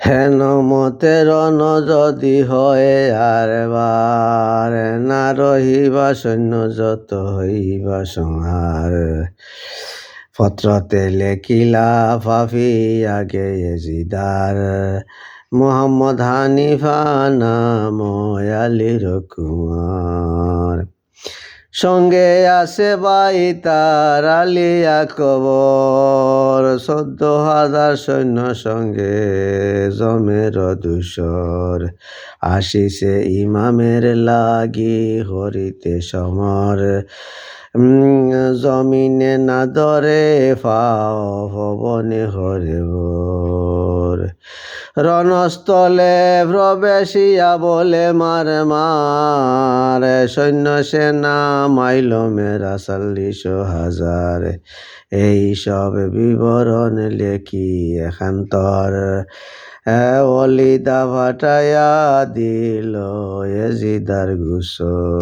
হেন মতের যদি হয় আর বার, না রহিবা সৈন্য যত হইবা সংহার। পত্রতে লেখিলা পাপিয়া গেয়েজিদার, মোহাম্মদ হানিফা নাম আলীর কুমার। সঙ্গে আছে ভাই তার আলী আকবর, 14,000 সৈন্য সঙ্গে জমের দুশর। আসিছে ইমামের লাগি হরিতে সমর, জমিনে না ধরে পাও ভবনে হরে ভোর। রণস্থলে প্রবেশিয়া বলে মার মার, সৈন্য সেনা মাইল মেরা 40,000। এই সব বিবরণ লেখি একান্তর, ওলিদা ফাটাইয়া দিল এজিদার গুসর।